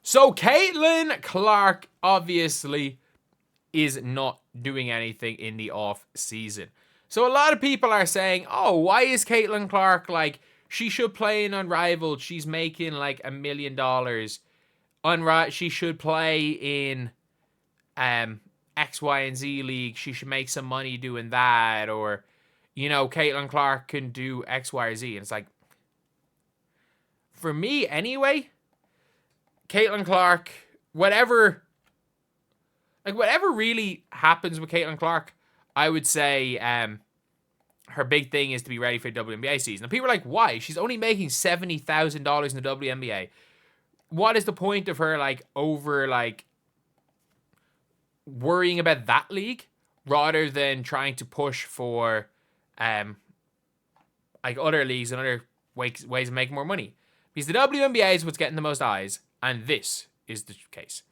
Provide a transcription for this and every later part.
So Caitlin Clark obviously is not doing anything in the off season. So a lot of people are saying, oh, why is Caitlin Clark like, she should play in Unrivaled. She's making like $1 million. She should play in X, Y, and Z league. She should make some money doing that. Or, Caitlin Clark can do X, Y, or Z. And it's like, for me anyway, Caitlin Clark, whatever really happens with Caitlin Clark, I would say her big thing is to be ready for the WNBA season. And people are like, why? She's only making $70,000 in the WNBA. What is the point of her worrying about that league rather than trying to push for other leagues and other ways of making more money? Because the WNBA is what's getting the most eyes, and this is the case.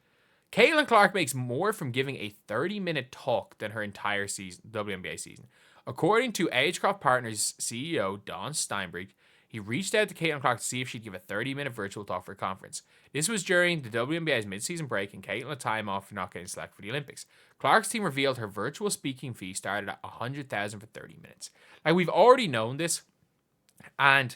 Caitlin Clark makes more from giving a 30-minute talk than her entire WNBA season. According to Agecroft Partners CEO Don Steinbrink, he reached out to Caitlin Clark to see if she'd give a 30-minute virtual talk for a conference. This was during the WNBA's mid-season break, and Caitlin had time off for not getting selected for the Olympics. Clark's team revealed her virtual speaking fee started at $100,000 for 30 minutes. We've already known this, and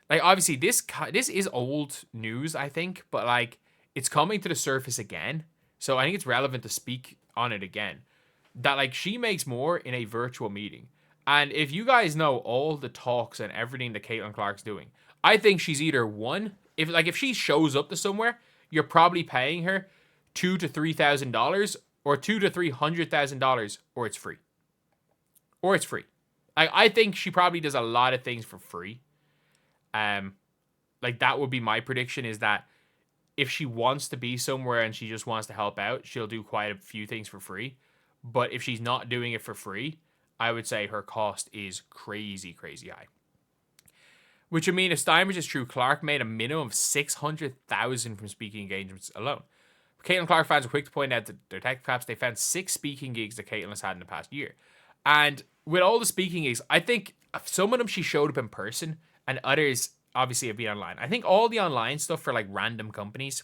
obviously this is old news, I think, but it's coming to the surface again. So I think it's relevant to speak on it again. That she makes more in a virtual meeting. And if you guys know all the talks and everything that Caitlin Clark's doing, I think she's either one, if she shows up to somewhere, you're probably paying her $2,000 to $3,000 or $200,000 to $300,000, or it's free. I think she probably does a lot of things for free. That would be my prediction, is that if she wants to be somewhere and she just wants to help out, she'll do quite a few things for free. But if she's not doing it for free, I would say her cost is crazy, crazy high. Which would mean if Steinbridge is true, Clark made a minimum of $600,000 from speaking engagements alone. Caitlin Clark fans are quick to point out that their tech caps, they found 6 speaking gigs that Caitlin has had in the past year. And with all the speaking gigs, I think some of them she showed up in person, and others obviously have been online. I think all the online stuff for random companies,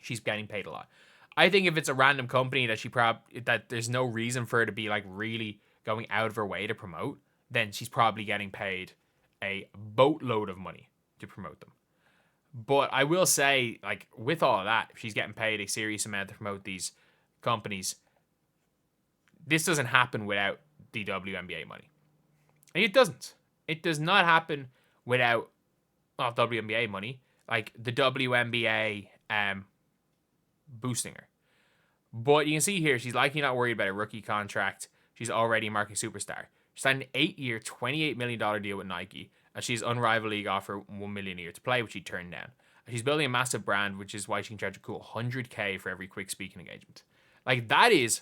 she's getting paid a lot. I think if it's a random company that there's no reason for her to be really going out of her way to promote, then she's probably getting paid a boatload of money to promote them. But I will say, with all of that, if she's getting paid a serious amount to promote these companies, this doesn't happen without the WNBA money. And it doesn't. It does not happen without WNBA money. The WNBA boosting her. But you can see here, she's likely not worried about a rookie contract. She's already a market superstar. She signed an 8-year, $28 million deal with Nike, and she's Unrivaled League offer $1 million a year to play, which she turned down. And she's building a massive brand, which is why she can charge a cool $100K for every quick speaking engagement. That is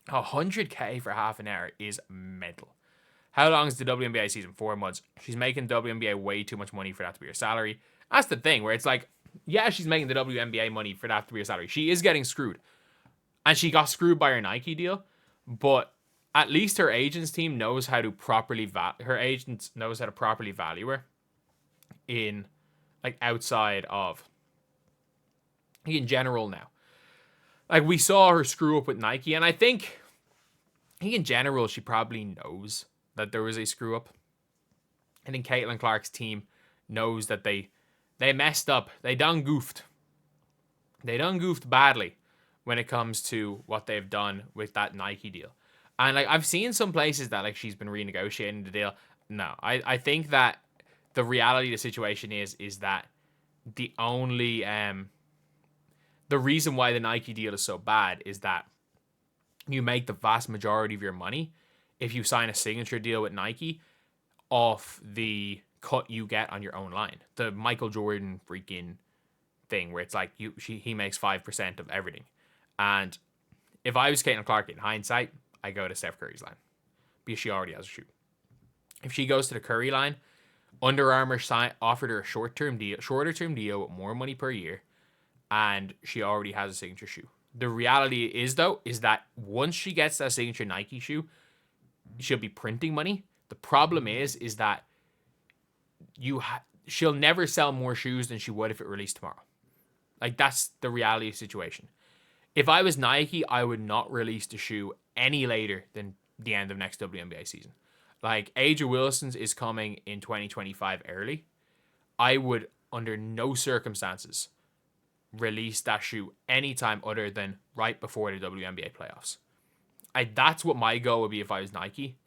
$100K for half an hour is mental. How long is the WNBA season? 4 months. She's making WNBA way too much money for that to be her salary. That's the thing, where it's yeah, she's making the WNBA money for that to be her salary. She is getting screwed. And she got screwed by her Nike deal, but at least her agents team knows how to properly value her in outside of in general now. We saw her screw up with Nike, and I think in general she probably knows that there was a screw up. I think Caitlin Clark's team knows that they messed up. They done goofed. They done goofed badly when it comes to what they've done with that Nike deal. And I've seen some places that she's been renegotiating the deal. No, I think that the reality of the situation is that the only the reason why the Nike deal is so bad is that you make the vast majority of your money if you sign a signature deal with Nike off the cut you get on your own line. The Michael Jordan freaking thing where it's he makes 5% of everything. And if I was Caitlin Clark in hindsight, I go to Steph Curry's line because she already has a shoe. If she goes to the Curry line, Under Armour offered her a shorter term deal with more money per year, and she already has a signature shoe. The reality is that once she gets that signature Nike shoe, she'll be printing money. The problem is that she'll never sell more shoes than she would if it released tomorrow. Like, that's the reality of the situation. If I was Nike, I would not release the shoe any later than the end of next WNBA season. Like, Aja Wilson's is coming in 2025 early. I would, under no circumstances, release that shoe anytime other than right before the WNBA playoffs. That's what my goal would be if I was Nike,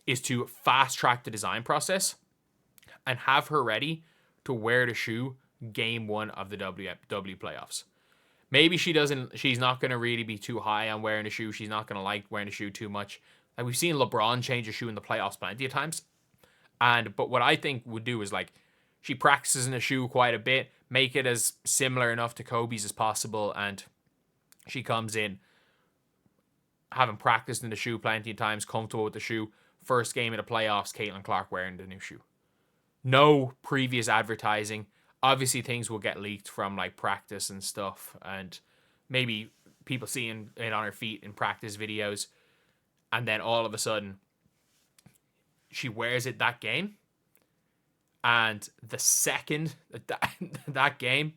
is to fast track the design process and have her ready to wear the shoe game one of the W playoffs. Maybe she's not going to really be too high on wearing the shoe. She's not going to like wearing the shoe too much. Like, we've seen LeBron change a shoe in the playoffs plenty of times. But what I think would do is, like, she practices in the shoe quite a bit, make it as similar enough to Kobe's as possible, and she comes in having practiced in the shoe plenty of times, comfortable with the shoe. First game of the playoffs, Caitlin Clark wearing the new shoe. No previous advertising. Obviously, things will get leaked from, like, practice and stuff, and maybe people seeing it on her feet in practice videos, and then all of a sudden she wears it that game, and the second that game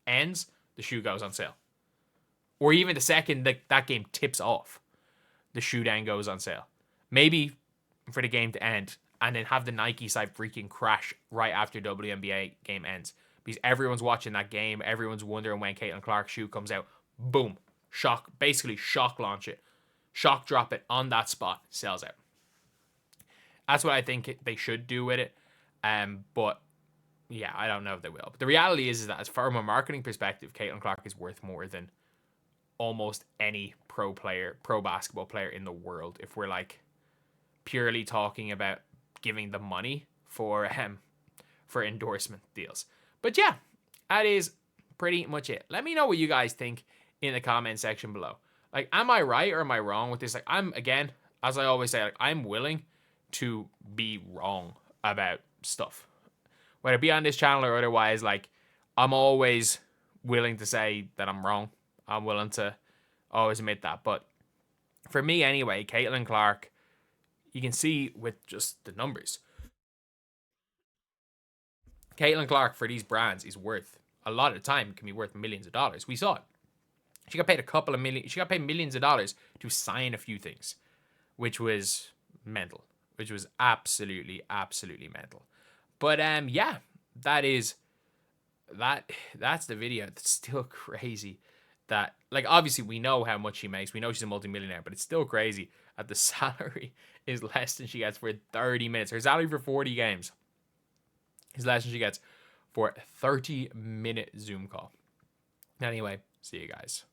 ends, the shoe goes on sale. Or even the second that game tips off, the shoe then goes on sale. Maybe for the game to end, and then have the Nike site freaking crash right after WNBA game ends. Because everyone's watching that game, everyone's wondering when Caitlin Clark's shoe comes out. Boom. Basically shock launch it. Shock drop it on that spot. Sells out. That's what I think they should do with it. But yeah, I don't know if they will. But the reality is that, as from a marketing perspective, Caitlin Clark is worth more than almost any pro basketball player in the world. If we're, like, purely talking about giving the money for endorsement deals. But yeah, that is pretty much it. Let me know what you guys think in the comment section below. Like, am I right or am I wrong with this? Like, again, as I always say, like, I'm willing to be wrong about stuff, whether it be on this channel or otherwise. Like, I'm always willing to say that I'm wrong. I'm willing to always admit that. But for me anyway, Caitlin Clark, you can see with just the numbers, Caitlin Clark for these brands is worth, a lot of the time, can be worth millions of dollars. We saw it. She got paid she got paid millions of dollars to sign a few things, which was mental. Which was absolutely, absolutely mental. But yeah, that's the video. It's still crazy that, like, obviously we know how much she makes. We know she's a multimillionaire, but it's still crazy that the salary is less than she gets for 30 minutes. Her salary for 40 games is less than she gets for a 30-minute Zoom call. Anyway, see you guys.